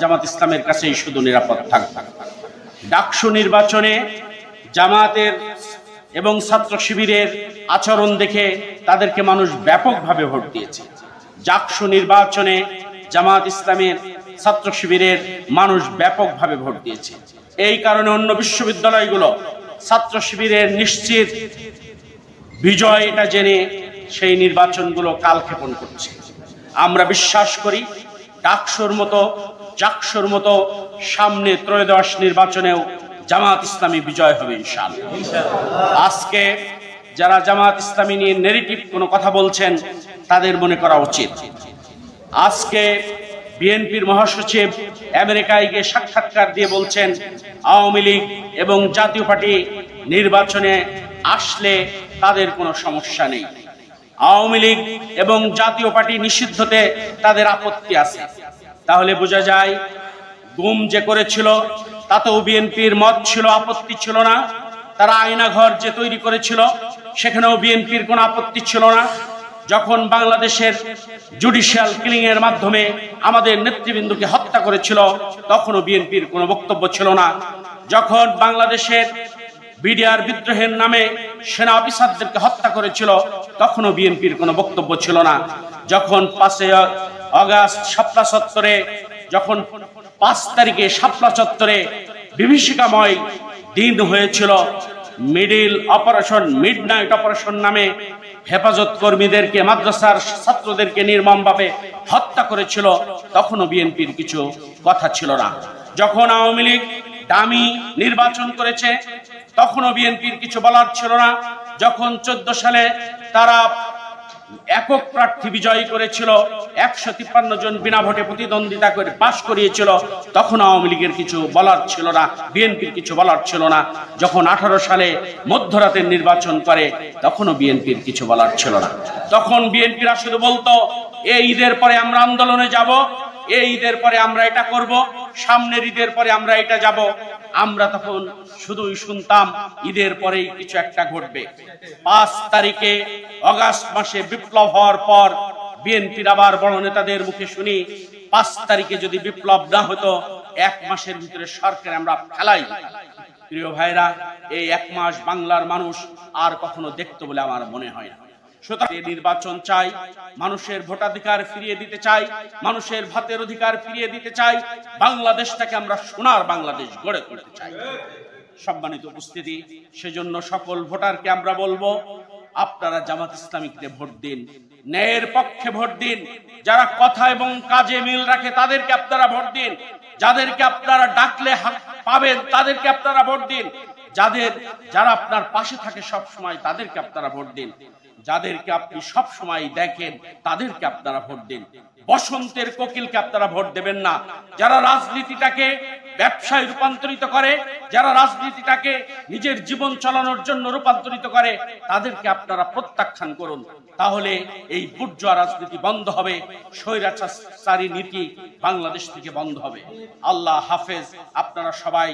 জামাত ইসলামের কাছেই শুধু নিরাপদ থাকবে। ডাকসু নির্বাচনে জামাতের এবং ছাত্র শিবিরের আচরণ দেখে তাদেরকে মানুষ ব্যাপকভাবে ভোট দিয়েছে। ডাকসু নির্বাচনে জামাত ইসলামের ছাত্র শিবিরের মানুষ ব্যাপকভাবে ভোট দিয়েছে। এই কারণে অন্য বিশ্ববিদ্যালয়গুলো ছাত্র শিবিরের নিশ্চিত বিজয় এটা জেনে সেই নির্বাচনগুলো কালক্ষেপণ করছে। আমরা বিশ্বাস করি ডাকসুর মতো জাকসুর মতো সামনে ত্রয়োদশ নির্বাচনেও জামাত ইসলামী বিজয় হবে ইনশাআল্লাহ। আজকে যারা জামাত ইসলামী নিয়ে নেগেটিভ কোনো কথা বলছেন তাদের মনে করা উচিত, আজকে বিএনপির মহাসচিব আমেরিকায় গিয়ে সাক্ষাৎকার দিয়ে বলছেন আওয়ামী লীগ এবং জাতীয় পার্টি নির্বাচনে আসলে তাদের কোনো সমস্যা নেই। আওয়ামী লীগ এবং জাতীয় পার্টি নিষিদ্ধতে তাদের আপত্তি আছে। তাহলে বোঝা যায় গুম যে করেছিল তাতেও বিএনপির মত ছিল, আপত্তি ছিল না। তারা আয়নাঘর যে তৈরি করেছিল সেখানেও বিএনপির কোনো আপত্তি ছিল না। যখন বাংলাদেশের জুডিশিয়াল কিলিং এর মাধ্যমে আমাদের নেতৃবৃন্দকে হত্যা করেছিল তখনও বিএনপির কোনো বক্তব্য ছিল না। যখন বাংলাদেশের বিডিআর বিদ্রোহের নামে সেনা অফিসারদেরকে হত্যা করেছিল তখনও বিএনপির কোনো বক্তব্য ছিল না। যখন 5 আগস্ট শাপলা চত্বরে, যখন 5 তারিখে শাপলা চত্বরে বিভীষিকাময় দিন হয়েছিল, মিডনাইট অপারেশন নামে হেফাজত কর্মীদেরকে, মাদ্রাসার ছাত্রদেরকে নির্মমভাবে হত্যা করেছিল তখনও বিএনপির কিছু কথা ছিল না। যখন আওয়ামী লীগ দামি নির্বাচন করেছে তখনও বিএনপির কিছু বলার ছিল না। যখন 14 সালে তারা একক প্রার্থী বিজয়ী করেছিল, 153 জন বিনা ভোটে প্রতিদ্বন্দ্বিতা করে পাশ করিয়েছিল, তখন আওয়ামী লীগের কিছু বলার ছিল না, বিএনপির কিছু বলার ছিল না। যখন 18 সালে মধ্যরাতের নির্বাচন করে তখনও বিএনপির কিছু বলার ছিল না। তখন বিএনপিরা শুধু বলতো এই ঈদের পরে আমরা আন্দোলনে যাব, এই ঈদের পরে আমরা এটা করব, সামনের ঈদের পরে আমরা এটা যাব। আমরা তখন শুধুই শুনতাম ঈদের পরেই কিছু একটা ঘটবে। 5 তারিখে আগস্ট মাসে বিপ্লব হওয়ার পর বিএনপির আবার বড় নেতাদের মুখে শুনি 5 তারিখে যদি বিপ্লব না হতো 1 মাসের ভিতরে সরকার আমরা ফেলাই। প্রিয় ভাইরা, এই 1 মাস বাংলার মানুষ আর কখনো দেখতো বলে আমার মনে হয় না। সুতরাং নির্বাচন চাই, মানুষের ভোটাধিকার ফিরিয়ে দিতে চাই, মানুষের ভাতের অধিকার ফিরিয়ে দিতে চাই, বাংলাদেশটাকে আমরা সোনার বাংলাদেশ গড়ে তুলতে চাই। সম্মানিত উপস্থিতি, সেজন্য সকল ভোটারকে আমরা বলবো আপনারা জামাত ইসলামীকে ভোট দিন, ন্যায়ের পক্ষে ভোট দিন। যারা কথা এবং কাজে মিল রাখে তাদেরকে আপনারা ভোট দিন, যাদেরকে আপনারা ডাকলে পাবেন তাদেরকে আপনারা ভোট দিন, যারা আপনার পাশে থাকে সব সময় তাদেরকে আপনারা ভোট দিন, যাদেরকে আপনি সব সময় দেখেন তাদেরকে আপনারা ভোট দিন। বসন্তের কোকিলকে আপনারা ভোট দেবেন না। যারা রাজনীতিটাকে ব্যবসায় রূপান্তরিত করে, যারা রাজনীতিটাকে নিজের জীবন চালানোর জন্য রূপান্তরিত করে, তাদেরকে আপনারা প্রত্যাখ্যান করুন। তাহলে এই বুর্জোয়া রাজনীতি বন্ধ হবে, স্বৈরাচারী নীতি বাংলাদেশ থেকে বন্ধ হবে। আল্লাহ হাফেজ। আপনারা সবাই